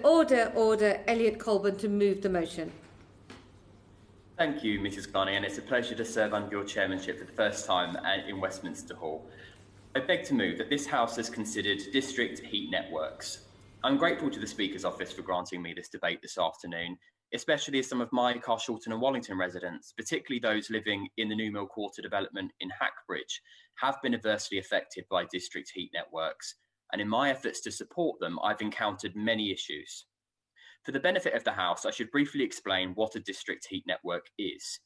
Order. Elliot Colburn to move the motion. Thank you, Mrs Carney, and it's a pleasure to serve under your chairmanship for the first time in Westminster Hall. I beg to move that this House has considered district heat networks. I'm grateful to the Speaker's Office for granting me this debate this afternoon, especially as some of my Carshalton and Wallington residents, particularly those living in the New Mill Quarter development in Hackbridge, have been adversely affected by district heat networks, and in my efforts to support them, I've encountered many issues. For the benefit of the House, I should briefly explain what a district heat network is.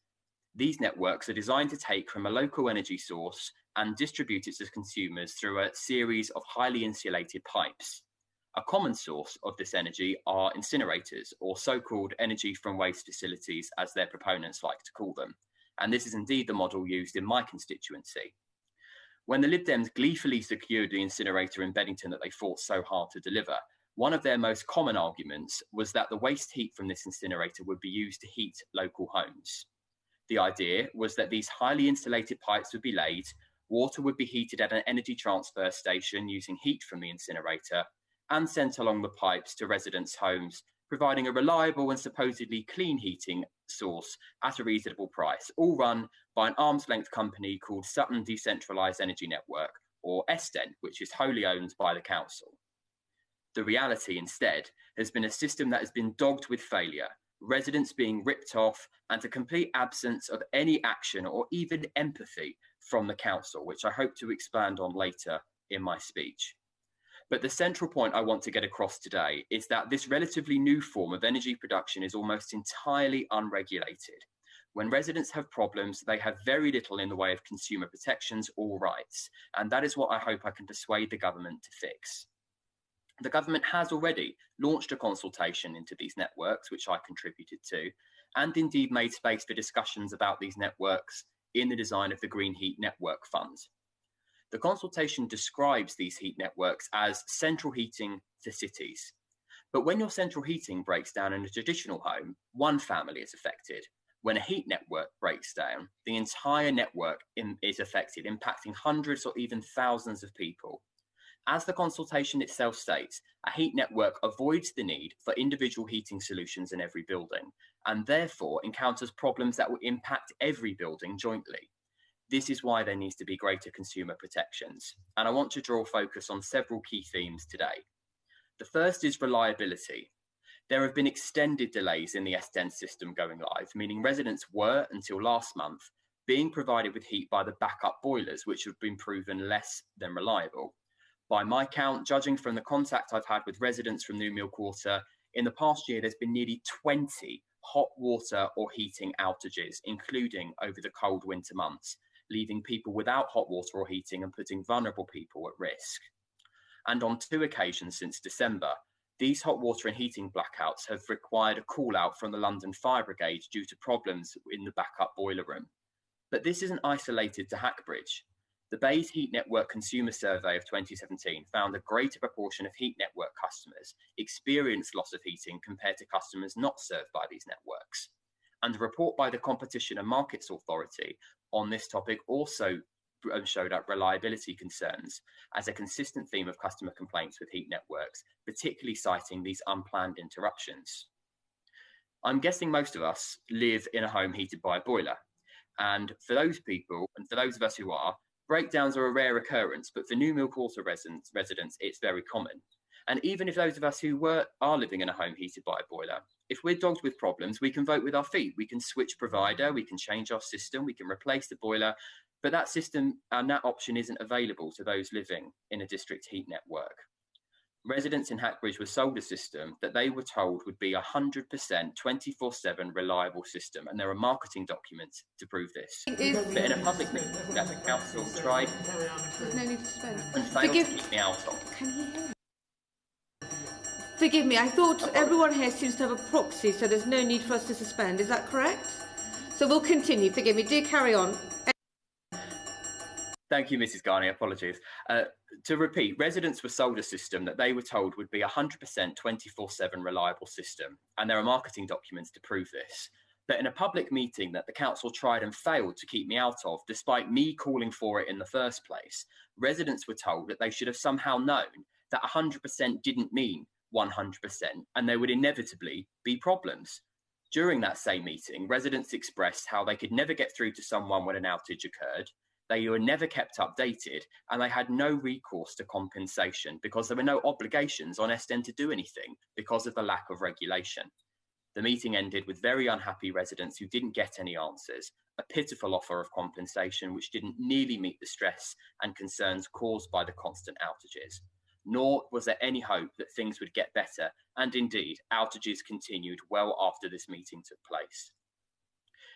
These networks are designed to take from a local energy source and distribute it to consumers through a series of highly insulated pipes. A common source of this energy are incinerators, or so-called energy from waste facilities, as their proponents like to call them. And this is indeed the model used in my constituency. When the Lib Dems gleefully secured the incinerator in Beddington that they fought so hard to deliver, one of their most common arguments was that the waste heat from this incinerator would be used to heat local homes. The idea was that these highly insulated pipes would be laid, water would be heated at an energy transfer station using heat from the incinerator, and sent along the pipes to residents' homes, providing a reliable and supposedly clean heating source at a reasonable price, all run by an arm's-length company called Sutton Decentralised Energy Network, or SDEN, which is wholly owned by the council. The reality, instead, has been a system that has been dogged with failure, residents being ripped off, and a complete absence of any action or even empathy from the council, which I hope to expand on later in my speech. But the central point I want to get across today is that this relatively new form of energy production is almost entirely unregulated. When residents have problems, they have very little in the way of consumer protections or rights, and that is what I hope I can persuade the government to fix. The government has already launched a consultation into these networks, which I contributed to, and indeed made space for discussions about these networks in the design of the Green Heat Network Fund. The consultation describes these heat networks as central heating for cities. But when your central heating breaks down in a traditional home, one family is affected. When a heat network breaks down, the entire network is affected, impacting hundreds or even thousands of people. As the consultation itself states, a heat network avoids the need for individual heating solutions in every building, and therefore encounters problems that will impact every building jointly. This is why there needs to be greater consumer protections, and I want to draw focus on several key themes today. The first is reliability. There have been extended delays in the SDEN system going live, meaning residents were, until last month, being provided with heat by the backup boilers, which have been proven less than reliable. By my count, judging from the contact I've had with residents from New Mill Quarter, in the past year there's been nearly 20 hot water or heating outages, including over the cold winter months, leaving people without hot water or heating and putting vulnerable people at risk. And on 2 occasions since December, these hot water and heating blackouts have required a call out from the London Fire Brigade due to problems in the backup boiler room. But this isn't isolated to Hackbridge. The Bayes Heat Network Consumer Survey of 2017 found a greater proportion of heat network customers experienced loss of heating compared to customers not served by these networks. And a report by the Competition and Markets Authority on this topic also showed up reliability concerns as a consistent theme of customer complaints with heat networks, particularly citing these unplanned interruptions. I'm guessing most of us live in a home heated by a boiler. And for those people, and for those of us who are, breakdowns are a rare occurrence, but for New Mill Quarter residents, it's very common. And even if those of us who are living in a home heated by a boiler, if we're dogged with problems, we can vote with our feet. We can switch provider, we can change our system, we can replace the boiler, but that system and that option isn't available to those living in a district heat network. Residents in Hackbridge were sold a system that they were told would be 100% 24/7 reliable system, and there are marketing documents to prove this. But in a public meeting that the council tried and failed to keep me out of. Can he hear me? Forgive me, I thought everyone here seems to have a proxy, so there's no need for us to suspend. Is that correct? So we'll continue. Forgive me. Do carry on. Thank you, Mrs. Garney. Apologies. To repeat, residents were sold a system that they were told would be 100% 24/7 reliable system, and there are marketing documents to prove this. But in a public meeting that the council tried and failed to keep me out of, despite me calling for it in the first place, residents were told that they should have somehow known that 100% didn't mean 100%, and there would inevitably be problems. During that same meeting, residents expressed how they could never get through to someone when an outage occurred, they were never kept updated, and they had no recourse to compensation because there were no obligations on SDEN to do anything because of the lack of regulation. The meeting ended with very unhappy residents who didn't get any answers, a pitiful offer of compensation which didn't nearly meet the stress and concerns caused by the constant outages. Nor was there any hope that things would get better, and indeed, outages continued well after this meeting took place.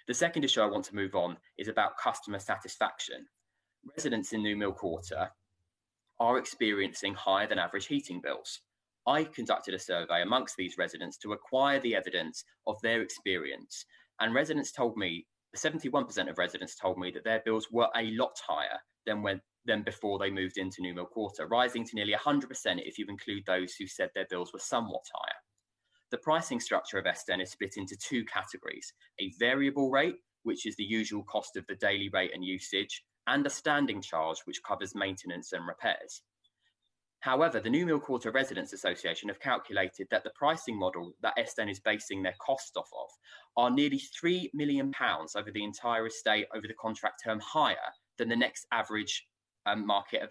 The second issue I want to move on is about customer satisfaction. Residents in New Mill Quarter are experiencing higher than average heating bills. I conducted a survey amongst these residents to acquire the evidence of their experience, and residents told me, 71% of residents told me that their bills were a lot higher than before they moved into New Mill Quarter, rising to nearly 100% if you include those who said their bills were somewhat higher. The pricing structure of SDEN is split into two categories: a variable rate, which is the usual cost of the daily rate and usage, and a standing charge, which covers maintenance and repairs. However, the New Mill Quarter Residents Association have calculated that the pricing model that SDEN is basing their cost off of are nearly £3 million over the entire estate over the contract term, higher than the next average market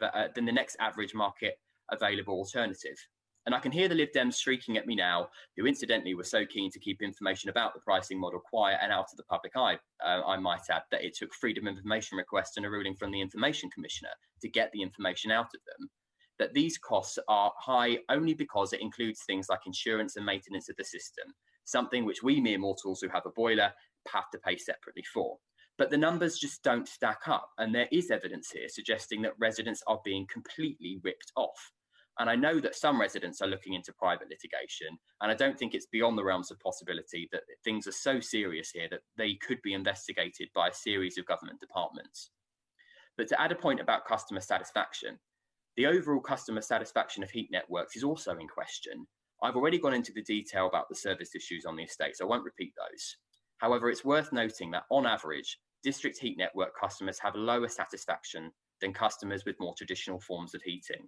available alternative. And I can hear the Lib Dems shrieking at me now, who incidentally were so keen to keep information about the pricing model quiet and out of the public eye, I might add, that it took freedom of information requests and a ruling from the Information Commissioner to get the information out of them, that these costs are high only because it includes things like insurance and maintenance of the system, something which we mere mortals who have a boiler have to pay separately for. But the numbers just don't stack up, and there is evidence here suggesting that residents are being completely ripped off. And I know that some residents are looking into private litigation, and I don't think it's beyond the realms of possibility that things are so serious here that they could be investigated by a series of government departments. But to add a point about customer satisfaction, the overall customer satisfaction of heat networks is also in question. I've already gone into the detail about the service issues on the estate, so I won't repeat those. However, it's worth noting that on average, district heat network customers have lower satisfaction than customers with more traditional forms of heating.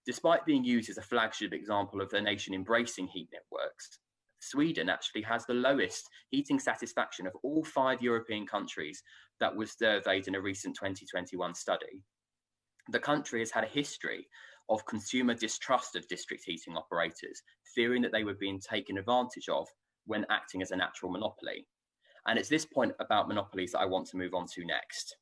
Despite being used as a flagship example of the nation embracing heat networks, Sweden actually has the lowest heating satisfaction of all 5 European countries that was surveyed in a recent 2021 study. The country has had a history of consumer distrust of district heating operators, fearing that they were being taken advantage of when acting as a natural monopoly. And it's this point about monopolies that I want to move on to next.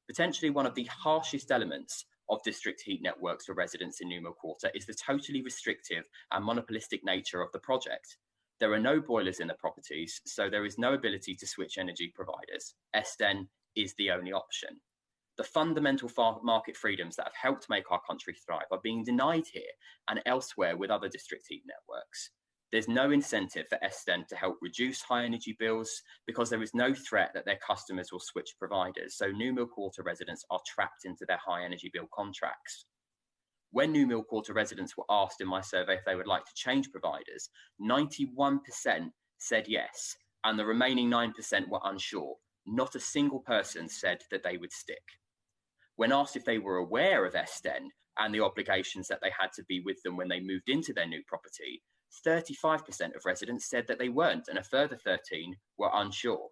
Potentially one of the harshest elements of district heat networks for residents in New Mill Quarter is the totally restrictive and monopolistic nature of the project. There are no boilers in the properties, so there is no ability to switch energy providers. SDEN is the only option. The fundamental market freedoms that have helped make our country thrive are being denied here and elsewhere with other district heat networks. There's no incentive for SDEN to help reduce high energy bills because there is no threat that their customers will switch providers, so New Mill Quarter residents are trapped into their high energy bill contracts. When New Mill Quarter residents were asked in my survey if they would like to change providers, 91% said yes, and the remaining 9% were unsure. Not a single person said that they would stick. When asked if they were aware of SDEN and the obligations that they had to be with them when they moved into their new property, 35% of residents said that they weren't, and a further 13% were unsure.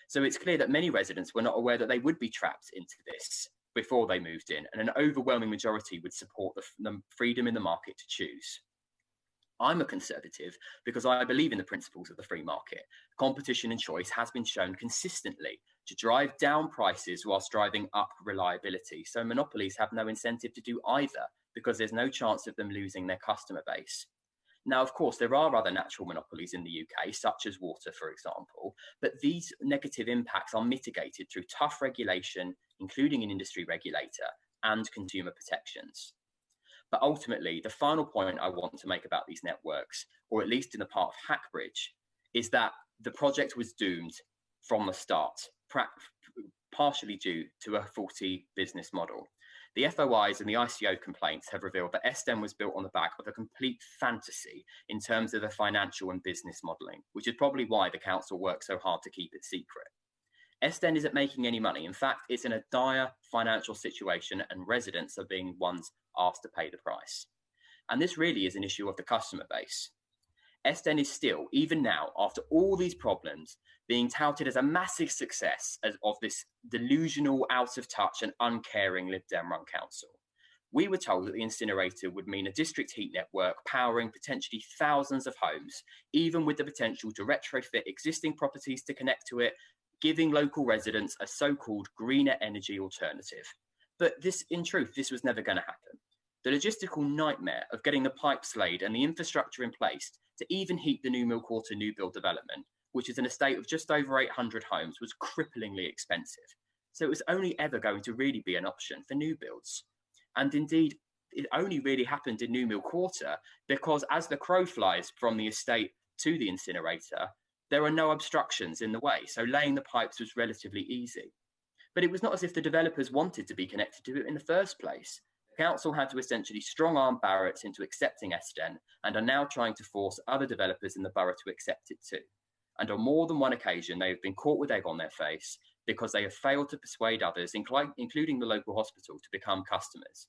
So it's clear that many residents were not aware that they would be trapped into this before they moved in, and an overwhelming majority would support the freedom in the market to choose. I'm a conservative because I believe in the principles of the free market. Competition and choice has been shown consistently to drive down prices whilst driving up reliability. So monopolies have no incentive to do either because there's no chance of them losing their customer base. Now, of course, there are other natural monopolies in the UK, such as water, for example, but these negative impacts are mitigated through tough regulation, including an industry regulator and consumer protections. But ultimately, the final point I want to make about these networks, or at least in the part of Hackbridge, is that the project was doomed from the start, partially due to a faulty business model. The FOIs and the ICO complaints have revealed that SDEN was built on the back of a complete fantasy in terms of the financial and business modelling, which is probably why the council works so hard to keep it secret. SDEN isn't making any money. In fact, it's in a dire financial situation and residents are being ones asked to pay the price. And this really is an issue of the customer base. SDEN is still, even now, after all these problems, being touted as a massive success of this delusional, out of touch and uncaring Lib Dem-run council. We were told that the incinerator would mean a district heat network powering potentially thousands of homes, even with the potential to retrofit existing properties to connect to it, giving local residents a so-called greener energy alternative. But in truth, this was never going to happen. The logistical nightmare of getting the pipes laid and the infrastructure in place to even heat the New Mill Quarter new build development, which is an estate of just over 800 homes, was cripplingly expensive. So it was only ever going to really be an option for new builds. And indeed, it only really happened in New Mill Quarter because as the crow flies from the estate to the incinerator, there are no obstructions in the way. So laying the pipes was relatively easy. But it was not as if the developers wanted to be connected to it in the first place. The council had to essentially strong-arm Barratt into accepting SDEN and are now trying to force other developers in the borough to accept it too. And on more than one occasion, they have been caught with egg on their face because they have failed to persuade others, including the local hospital, to become customers.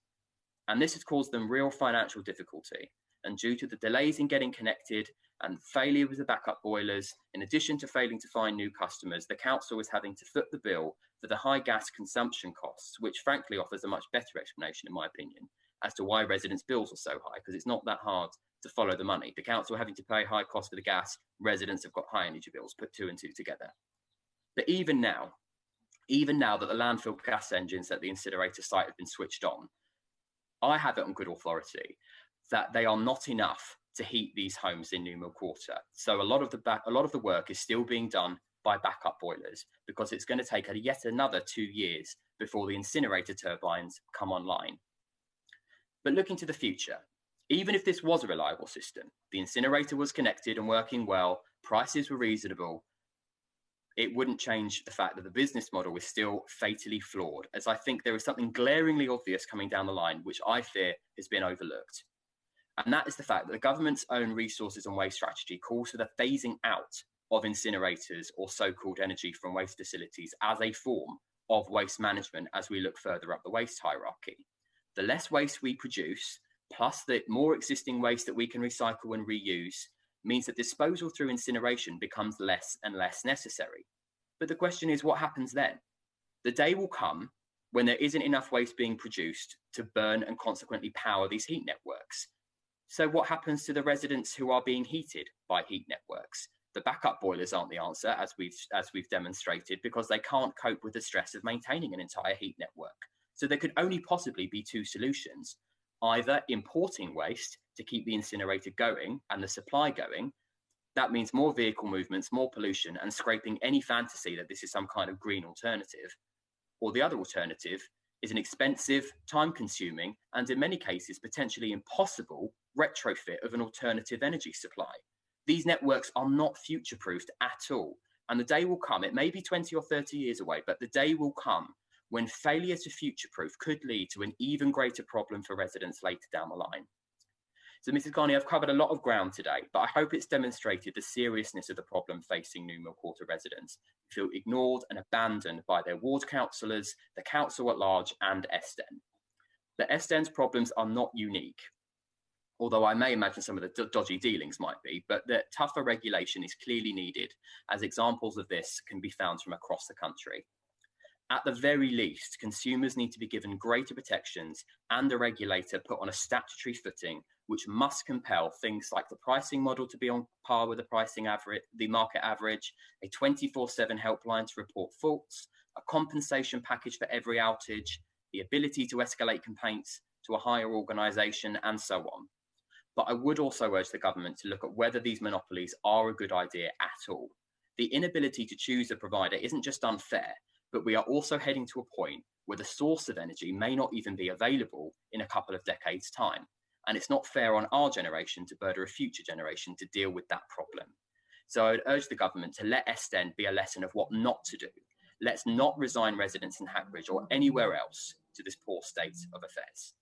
And this has caused them real financial difficulty. And due to the delays in getting connected and failure with the backup boilers, in addition to failing to find new customers, the council is having to foot the bill for the high gas consumption costs, which frankly offers a much better explanation, in my opinion, as to why residents' bills are so high, because it's not that hard to follow the money. The council having to pay high cost for the gas, residents have got high energy bills, put two and two together. But even now that the landfill gas engines at the incinerator site have been switched on, I have it on good authority that they are not enough to heat these homes in New Mill Quarter. So a lot of the work is still being done by backup boilers because it's going to take yet another 2 years before the incinerator turbines come online. But looking to the future, even if this was a reliable system, the incinerator was connected and working well, prices were reasonable, it wouldn't change the fact that the business model is still fatally flawed, as I think there is something glaringly obvious coming down the line, which I fear has been overlooked. And that is the fact that the government's own resources and waste strategy calls for the phasing out of incinerators or so-called energy from waste facilities as a form of waste management as we look further up the waste hierarchy. The less waste we produce, plus the more existing waste that we can recycle and reuse, means that disposal through incineration becomes less and less necessary. But the question is, what happens then? The day will come when there isn't enough waste being produced to burn and consequently power these heat networks. So what happens to the residents who are being heated by heat networks? The backup boilers aren't the answer, as we've demonstrated, because they can't cope with the stress of maintaining an entire heat network. So there could only possibly be two solutions: either importing waste to keep the incinerator going and the supply going. That means more vehicle movements, more pollution, and scraping any fantasy that this is some kind of green alternative. Or the other alternative is an expensive, time-consuming, and in many cases potentially impossible retrofit of an alternative energy supply. These networks are not future-proofed at all. And the day will come, it may be 20 or 30 years away, but the day will come when failure to future-proof could lead to an even greater problem for residents later down the line. So, Mrs. Carney, I've covered a lot of ground today, but I hope it's demonstrated the seriousness of the problem facing New Mill Quarter residents who feel ignored and abandoned by their ward councillors, the council at large, and SDEN. The SDEN's problems are not unique, although I may imagine some of the dodgy dealings might be, but that tougher regulation is clearly needed, as examples of this can be found from across the country. At the very least, consumers need to be given greater protections and a regulator put on a statutory footing, which must compel things like the pricing model to be on par with the market average, a 24/7 helpline to report faults, a compensation package for every outage, the ability to escalate complaints to a higher organisation, and so on. But I would also urge the government to look at whether these monopolies are a good idea at all. The inability to choose a provider isn't just unfair, but we are also heading to a point where the source of energy may not even be available in a couple of decades' time. And it's not fair on our generation to burden a future generation to deal with that problem. So I would urge the government to let SDEN be a lesson of what not to do. Let's not resign residents in Hackbridge or anywhere else to this poor state of affairs.